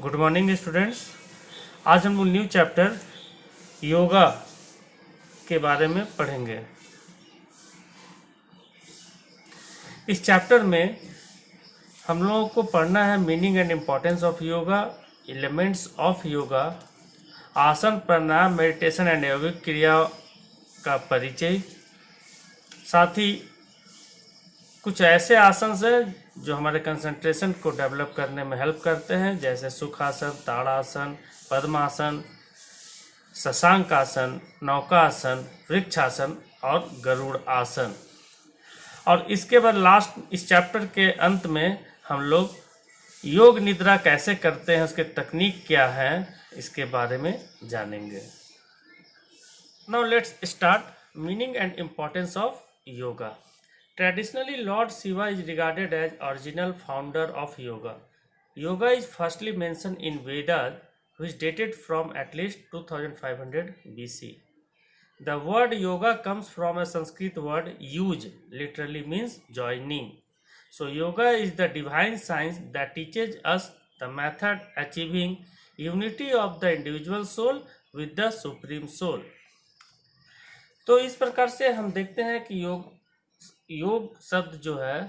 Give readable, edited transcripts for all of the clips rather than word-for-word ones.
Good morning students. आज हम लोग न्यू चैप्टर योगा के बारे में पढ़ेंगे। इस चैप्टर में हम लोगों को पढ़ना है meaning and importance of yoga, elements of yoga, आसन, प्राणायाम, मेडिटेशन एंड योगिक क्रिया का परिचय। साथ ही कुछ ऐसे आसन हैं जो हमारे कंसंट्रेशन को डेवलप करने में हेल्प करते हैं, जैसे सुखासन, ताड़ासन, पद्मासन, शशांक आसन, नौकासन, वृक्षासन और गरुड़ आसन। और इसके बाद लास्ट इस चैप्टर के अंत में हम लोग योग निद्रा कैसे करते हैं, उसके तकनीक क्या है, इसके बारे में जानेंगे। Now let's start meaning and importance of yoga. Traditionally, Lord Shiva is regarded as original founder of yoga. Yoga is firstly mentioned in Vedas, which dated from at least 2500 BC. The word yoga comes from a Sanskrit word yuj, literally means joining. So, yoga is the divine science that teaches us the method achieving unity of the individual soul with the supreme soul. तो इस प्रकार से हम देखते हैं कि योग शब्द जो है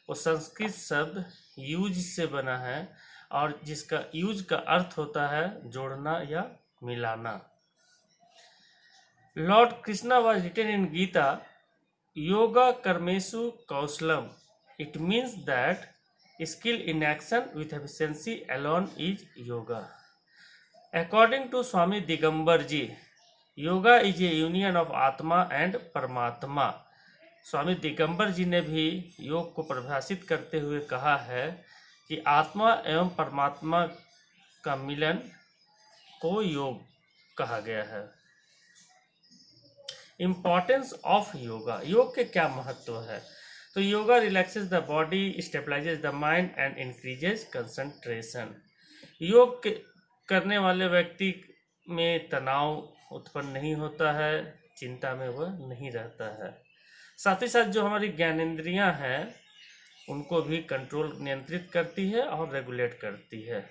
वो संस्कृत शब्द यूज से बना है और जिसका यूज का अर्थ होता है जोड़ना या मिलाना। Lord Krishna was written in Gita, योगा कर्मेशु कौशलम। It means that skill in action with efficiency alone is yoga. According to Swami Digambar ji, yoga is a union of atma and paramatma. Swami Digambar जी ने भी योग को परिभाषित करते हुए कहा है कि आत्मा एवं परमात्मा का मिलन को योग कहा गया है। इम्पोर्टेंस ऑफ योगा, योग के क्या महत्व है? तो yoga relaxes the body, stabilises the mind and increases concentration. योग करने वाले व्यक्ति में तनाव उत्पन्न नहीं होता है, चिंता में वह नहीं रहता है। साथ ही साथ जो हमारी ज्ञानेंद्रियां हैं उनको भी कंट्रोल, नियंत्रित करती है और रेगुलेट करती है।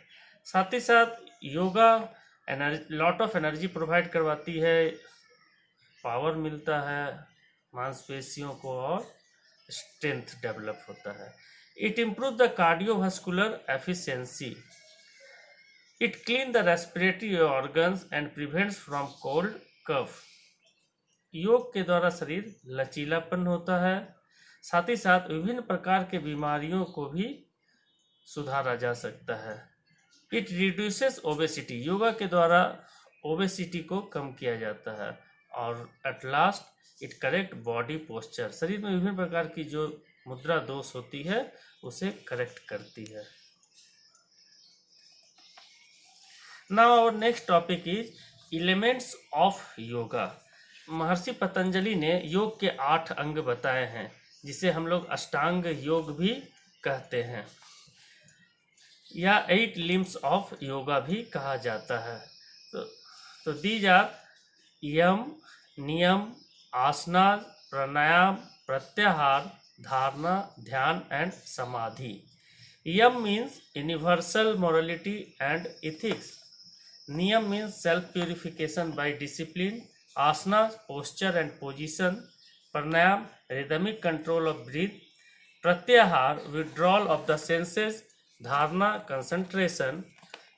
साथ ही साथ yoga lot of energy provide करवाती है, पावर मिलता है मांसपेशियों को और स्ट्रेंथ डेवलप होता है। It improve the cardiovascular efficiency, it clean the respiratory organs and prevents from cold cough. योग के द्वारा शरीर लचीलापन होता है, साथ ही साथ विभिन्न प्रकार के बीमारियों को भी सुधारा जा सकता है। इट रिड्यूसेस ओबेसिटी, योगा के द्वारा ओबेसिटी को कम किया जाता है। और at last it correct body posture, शरीर में विभिन्न प्रकार की जो मुद्रा दोष होती है उसे करेक्ट करती है। Now our next topic is elements of yoga. Maharishi Patanjali ने योग के 8 अंग बताए हैं, जिसे हम लोग अष्टांग योग भी कहते हैं या 8 लिम्स ऑफ योगा भी कहा जाता है। तो दीज आर यम, नियम, आसना, प्राणायाम, प्रत्याहार, धारणा, dhyana and samadhi. Yama means universal morality and ethics. Niyama means self purification by discipline. Asana, posture and position. Pranayam, rhythmic control of breath. Pratyahar, withdrawal of the senses. Dharana, concentration.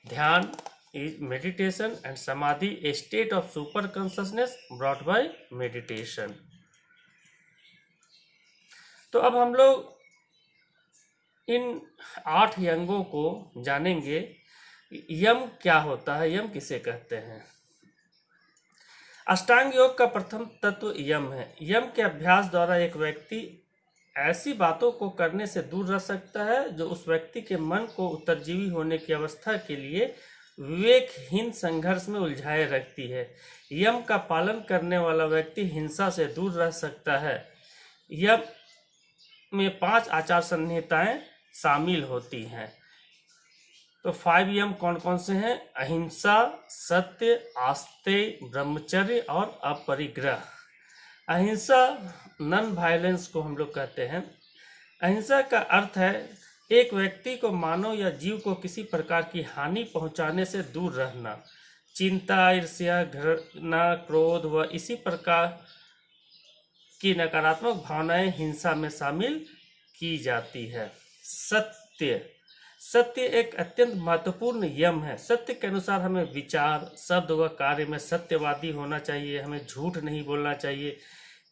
Dhyan is meditation, and Samadhi, a state of super consciousness brought by meditation. तो अब हम लोग इन 8 अंगों को जानेंगे। यम क्या होता है, यम किसे कहते हैं? अष्टांग योग का प्रथम तत्व यम है। यम के अभ्यास द्वारा एक व्यक्ति ऐसी बातों को करने से दूर रह सकता है जो उस व्यक्ति के मन को उत्तरजीवी होने की अवस्था के लिए विवेकहीन संघर्ष में उलझाए रखती है। यम का पालन करने वाला व्यक्ति हिंसा से दूर रह सकता है। यम में 5 आचार संहिताएं शामिल होती हैं। तो 5 यम कौन कौन से हैं? अहिंसा, सत्य, आस्तेय, ब्रह्मचर्य और अपरिग्रह। अहिंसा, नॉन वायलेंस को हम लोग कहते हैं। अहिंसा का अर्थ है एक व्यक्ति को मानव या जीव को किसी प्रकार की हानि पहुंचाने से दूर रहना। चिंता, ईर्ष्या, घृणा, क्रोध व इसी प्रकार की नकारात्मक भावनाएं हिंसा में शामिल की जाती है। सत्य, सत्य एक अत्यंत महत्वपूर्ण यम है। सत्य के अनुसार हमें विचार, शब्द व कार्य में सत्यवादी होना चाहिए। हमें झूठ नहीं बोलना चाहिए।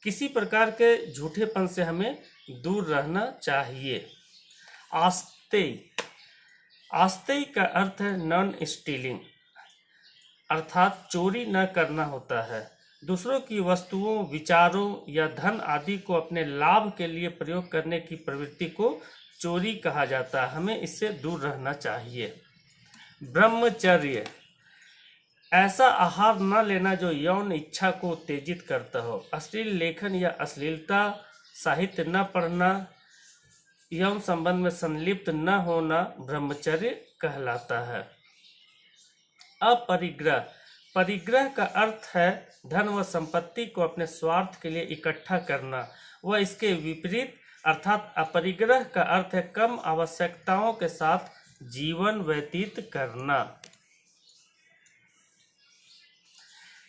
किसी प्रकार के झूठेपन से हमें दूर रहना चाहिए। आस्तेय, आस्तेय का अर्थ है नॉन स्टीलिंग, अर्थात चोरी न करना होता है। दूसरों की वस्तुओं, विचारों या धन आदि को अपने लाभ के लिए प्रयोग करने की प्रवृत्ति को चोरी कहा जाता है। हमें इससे दूर रहना चाहिए। ब्रह्मचर्य, ऐसा आहार न लेना जो यौन इच्छा को उत्तेजित करता हो। अश्लील लेखन या अश्लीलता साहित्य न पढ़ना, यौन संबंध में संलिप्त न होना ब्रह्मचर्य कहलाता है। अपरिग्रह, परिग्रह का अर्थ है धन व संपत्ति को अपने स्वार्थ के लिए इकट्ठा करना व इसके विपरीत अर्थात अपरिग्रह का अर्थ है कम आवश्यकताओं के साथ जीवन व्यतीत करना।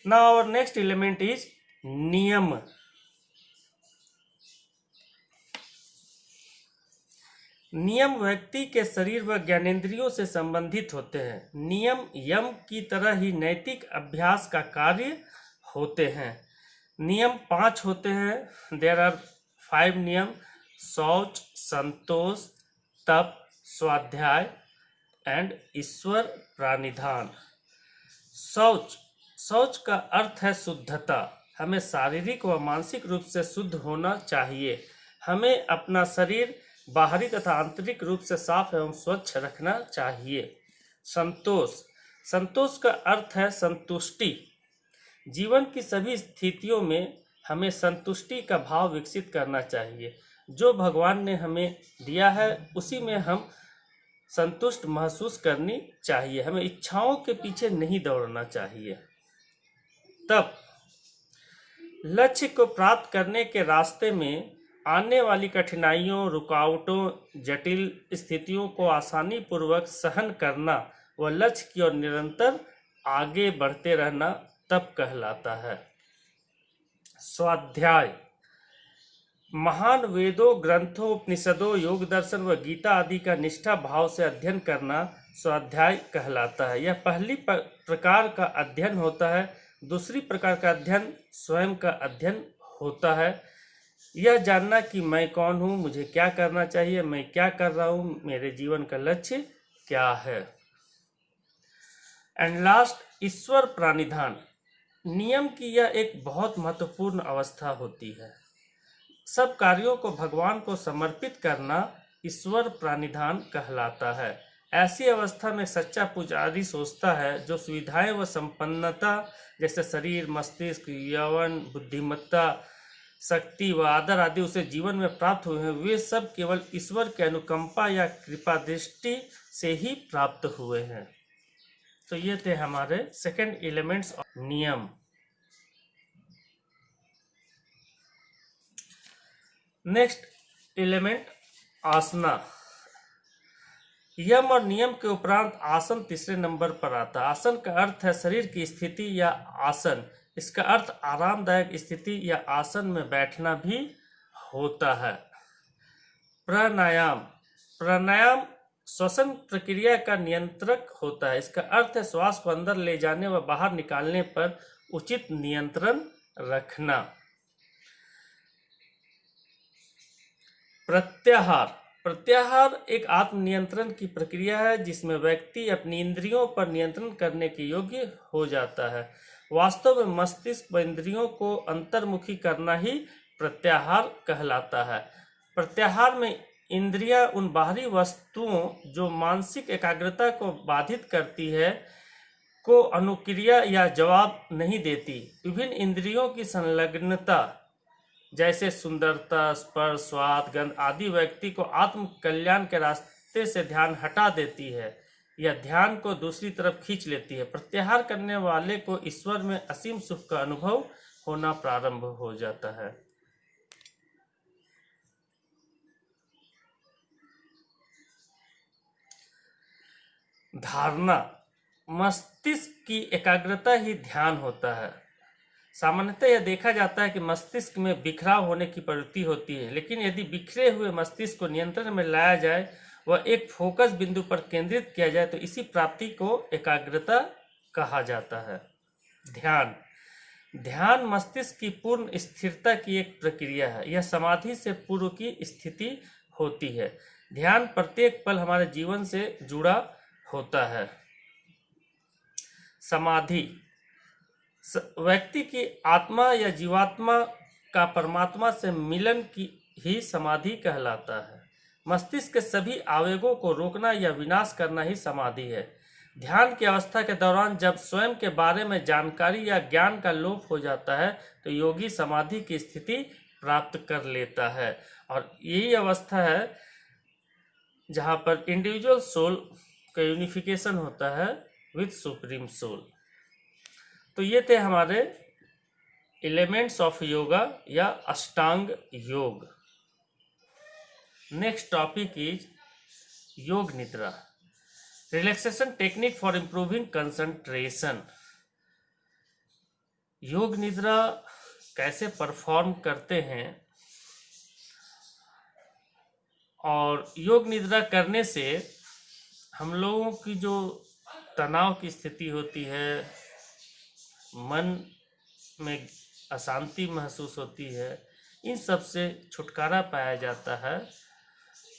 Now our next element is नियम। नियम व्यक्ति के शरीर व ज्ञानेंद्रियों से संबंधित होते हैं। नियम यम की तरह ही नैतिक अभ्यास का कार्य होते हैं। नियम 5 होते हैं। देयर आर 5 नियम: शौच, संतोष, तप, स्वाध्याय एंड ईश्वर प्रानिधान। शौच, शौच का अर्थ है शुद्धता। हमें शारीरिक व मानसिक रूप से शुद्ध होना चाहिए। हमें अपना शरीर बाहरी तथा आंतरिक रूप से साफ एवं स्वच्छ रखना चाहिए। संतोष, संतोष का अर्थ है संतुष्टि। जीवन की सभी स्थितियों में हमें संतुष्टि का भाव विकसित करना चाहिए। जो भगवान ने हमें दिया है उसी में हम संतुष्ट महसूस करनी चाहिए। हमें इच्छाओं के पीछे नहीं दौड़ना चाहिए। तप, लक्ष्य को प्राप्त करने के रास्ते में आने वाली कठिनाइयों, रुकावटों, जटिल स्थितियों को आसानी पूर्वक सहन करना व लक्ष्य की ओर निरंतर आगे बढ़ते रहना तप कहलाता है। स्वाध्याय, महान वेदों, ग्रंथों, उपनिषदों, योग दर्शन व गीता आदि का निष्ठा भाव से अध्ययन करना स्वाध्याय कहलाता है। यह पहली प्रकार का अध्ययन होता है। दूसरी प्रकार का अध्ययन स्वयं का अध्ययन होता है। यह जानना कि मैं कौन हूँ, मुझे क्या करना चाहिए, मैं क्या कर रहा हूँ, मेरे जीवन का लक्ष्य क्या है। एंड लास्ट, ईश्वर प्रानिधान। नियम की यह एक बहुत महत्वपूर्ण अवस्था होती है। सब कार्यों को भगवान को समर्पित करना ईश्वर प्रानिधान कहलाता है। ऐसी अवस्था में सच्चा पुजारी सोचता है जो सुविधाएं व संपन्नता जैसे शरीर, मस्तिष्क, यौवन, बुद्धिमत्ता, शक्ति व आदर आदि उसे जीवन में प्राप्त हुए हैं, वे सब केवल ईश्वर के अनुकंपा या कृपा दृष्टि से ही प्राप्त हुए हैं। तो ये थे हमारे सेकंड एलिमेंट्स ऑफ नियम। नेक्स्ट एलिमेंट आसना। यम और नियम के उपरांत आसन तीसरे नंबर पर आता है। आसन का अर्थ है शरीर की स्थिति या आसन। इसका अर्थ आरामदायक स्थिति या आसन में बैठना भी होता है। प्राणायाम, प्राणायाम श्वसन प्रक्रिया का नियंत्रक होता है। इसका अर्थ है श्वास को अंदर ले जाने व बाहर निकालने पर उचित नियंत्रण रखना। प्रत्याहार, प्रत्याहार एक आत्मनियंत्रण की प्रक्रिया है जिसमें व्यक्ति अपनी इंद्रियों पर नियंत्रण करने के योग्य हो जाता है। वास्तव में मस्तिष्क व इंद्रियों को अंतर्मुखी करना ही प्रत्याहार कहलाता है। प्रत्याहार में इंद्रियां उन बाहरी वस्तुओं जो मानसिक एकाग्रता को बाधित करती है को अनुक्रिया या जवाब नहीं देती। विभिन्न इंद्रियों की संलग्नता जैसे सुंदरता, स्पर्श, स्वाद, गंध आदि व्यक्ति को आत्म कल्याण के रास्ते से ध्यान हटा देती है या ध्यान को दूसरी तरफ खींच लेती है। प्रत्याहार करने वाले को ईश्वर में असीम सुख का अनुभव होना प्रारंभ हो जाता है। धारणा, मस्तिष्क की एकाग्रता ही ध्यान होता है। सामान्यतः यह देखा जाता है कि मस्तिष्क में बिखराव होने की प्रवृत्ति होती है, लेकिन यदि बिखरे हुए मस्तिष्क को नियंत्रण में लाया जाए, वह एक फोकस बिंदु पर केंद्रित किया जाए, तो इसी प्राप्ति को एकाग्रता कहा जाता है। ध्यान मस्तिष्क की पूर्ण स्थिरता की एक प्रक्रिया है। यह समाधि से पूर्व की स्थिति होती है। ध्यान प्रत्येक पल हमारे जीवन से जुड़ा होता है। समाधि व्यक्ति की आत्मा या जीवात्मा का परमात्मा से मिलन की ही समाधि कहलाता है। मस्तिष्क के सभी आवेगों को रोकना या विनाश करना ही समाधि है। ध्यान की अवस्था के दौरान जब स्वयं के बारे में जानकारी या ज्ञान का लोप हो जाता है, तो योगी समाधि की स्थिति प्राप्त कर लेता है। और यही अवस्था है जहाँ पर इंडिविजुअल सोल का यूनिफिकेशन होता है विद सुप्रीम सोल। तो ये थे हमारे एलिमेंट्स ऑफ योगा या अष्टांग योग। नेक्स्ट टॉपिक इज योग निद्रा, relaxation technique for improving concentration. योग निद्रा कैसे परफॉर्म करते हैं और योग निद्रा करने से हम लोगों की जो तनाव की स्थिति होती है, मन में अशांति महसूस होती है, इन सब से छुटकारा पाया जाता है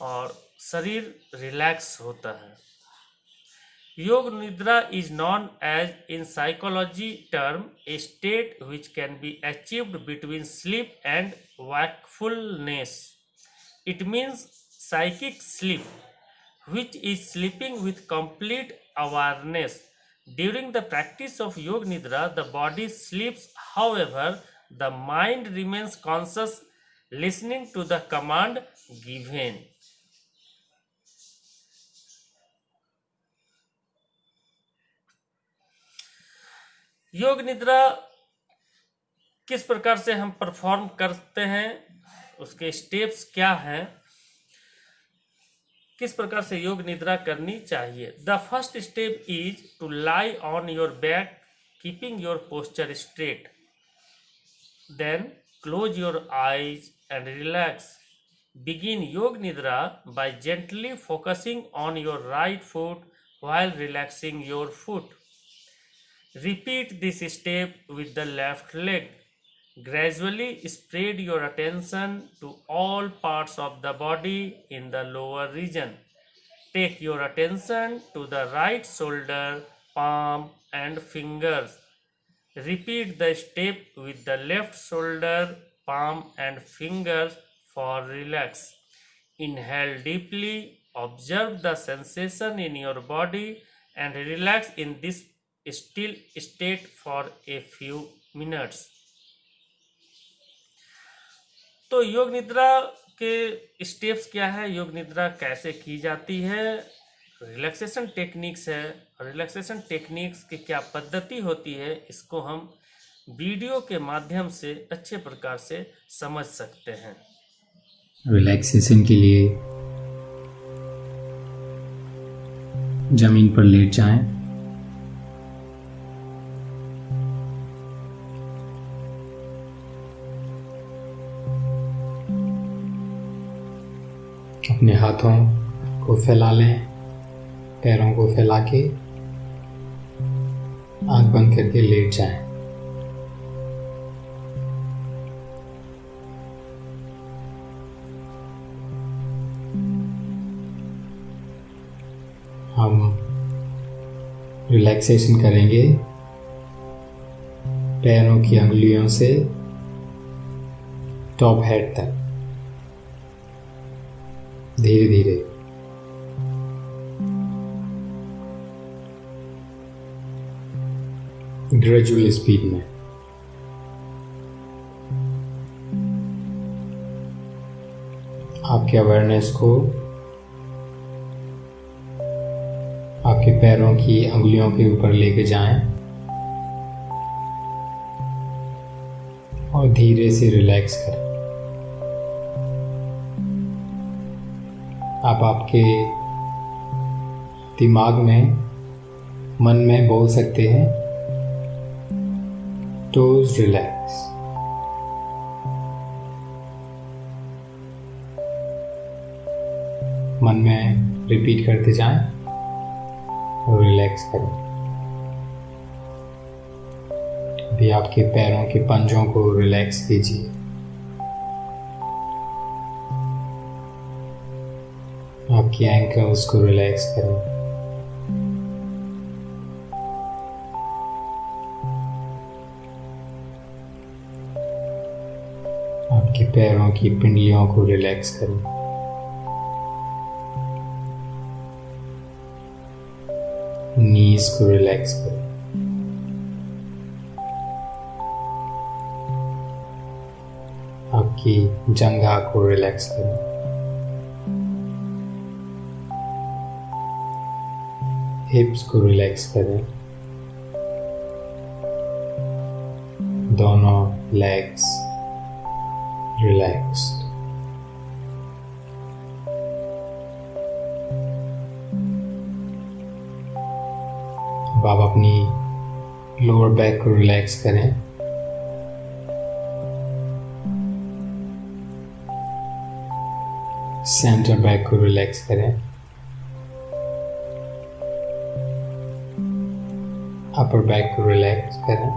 और शरीर रिलैक्स होता है। Yoga Nidra is known as in psychology term a state which can be achieved between sleep and wakefulness. It means psychic sleep, which is sleeping with complete awareness. During the practice of Yoga Nidra, the body sleeps, however, the mind remains conscious, listening to the command given. योग निद्रा किस प्रकार से हम perform करते हैं, उसके steps क्या हैं, किस प्रकार से योग निद्रा करनी चाहिए। The first step is to lie on your back, keeping your posture straight. Then close your eyes and relax. Begin Yoga Nidra by gently focusing on your right foot while relaxing your foot. Repeat this step with the left leg. Gradually spread your attention to all parts of the body in the lower region. Take your attention to the right shoulder, palm and fingers. Repeat the step with the left shoulder, palm and fingers for relax. Inhale deeply, observe the sensation in your body and relax in this still state for a few minutes. तो योग निद्रा के steps क्या है, योग निद्रा कैसे की जाती है, रिलैक्सेशन टेक्निक्स है, रिलैक्सेशन टेक्निक्स की क्या पद्धति होती है, इसको हम वीडियो के माध्यम से अच्छे प्रकार से समझ सकते हैं। रिलैक्सेशन के लिए जमीन पर लेट जाएं। अपने हाथों को फैला लें, पैरों को फैला के आंख बंद करके लेट जाएं। हम रिलैक्सेशन करेंगे पैरों की अंगुलियों से टॉप हेड तक, धीरे धीरे। ग्रेजुअल स्पीड में। आपके अवेयरनेस को आपके पैरों की अंगुलियों के ऊपर लेके जाएं और धीरे से रिलैक्स करें। आप आपके दिमाग में मन में बोल सकते हैं टोज रिलैक्स। मन में रिपीट करते जाएं और रिलैक्स करें। अभी आपके पैरों के पंजों को रिलैक्स कीजिए। आपकी एंकल्स को रिलैक्स करें। आपके पैरों की पिंडलियों को रिलैक्स करें। नीज को रिलैक्स करें। आपकी जंघा को रिलैक्स करें। हिप्स को रिलैक्स करें। दोनों लेग्स रिलैक्स्ड। अब आप अपनी लोअर बैक को रिलैक्स करें। सेंटर बैक को रिलैक्स करें। अपर बैक को रिलैक्स करें।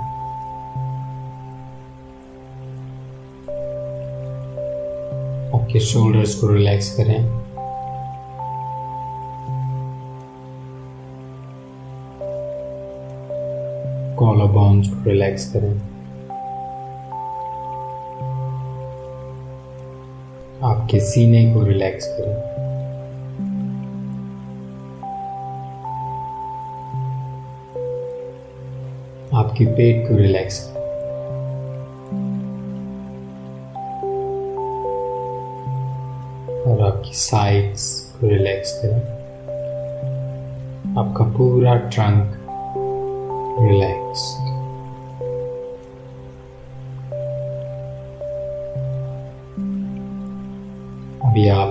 आपके शोल्डर्स को रिलैक्स करें। कॉलर बोन्स को रिलैक्स करें। आपके सीने को रिलैक्स करें। आपके पेट को रिलैक्स करें। और आपकी साइड्स को रिलैक्स करें। आपका पूरा ट्रंक रिलैक्स्ड। अभी आप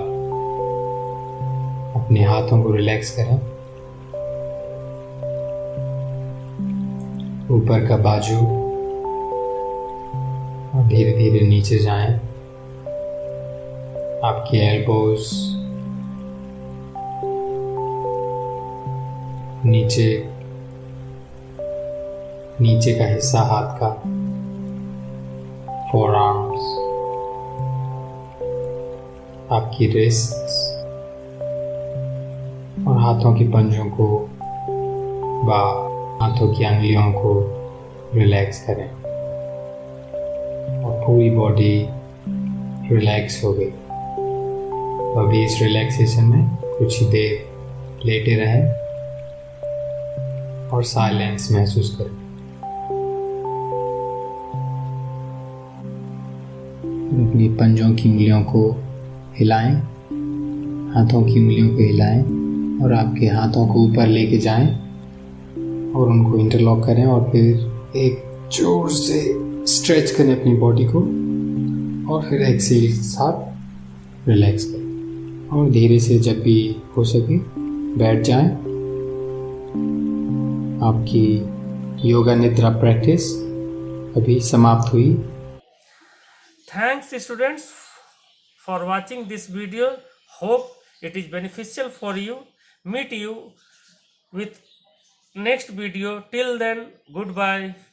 अपने हाथों को रिलैक्स करें। ऊपर का बाजू और धीरे धीरे नीचे जाएं। आपके एल्बोज नीचे का हिस्सा हाथ का, फोर आर्म्स, आपकी रिस्ट्स और हाथों के पंजों को व हाथों की अंगुलियों को रिलैक्स करें और पूरी बॉडी रिलैक्स हो गई। तो अभी इस रिलैक्सेशन में कुछ ही देर लेटे रहें और साइलेंस महसूस करें। अपनी पंजों की उंगलियों को हिलाएं, हाथों की उंगलियों को हिलाएं और आपके हाथों को ऊपर लेके जाएं और उनको इंटरलॉक करें और फिर एक जोर से स्ट्रेच करें अपनी बॉडी को और फिर एक्सेल के साथ रिलैक्स करें और धीरे से जब भी हो सके बैठ जाएं। आपकी योगा निद्रा प्रैक्टिस अभी समाप्त हुई। Thanks students for watching this video. Hope it is beneficial for you. Meet you with next video. Till then, goodbye.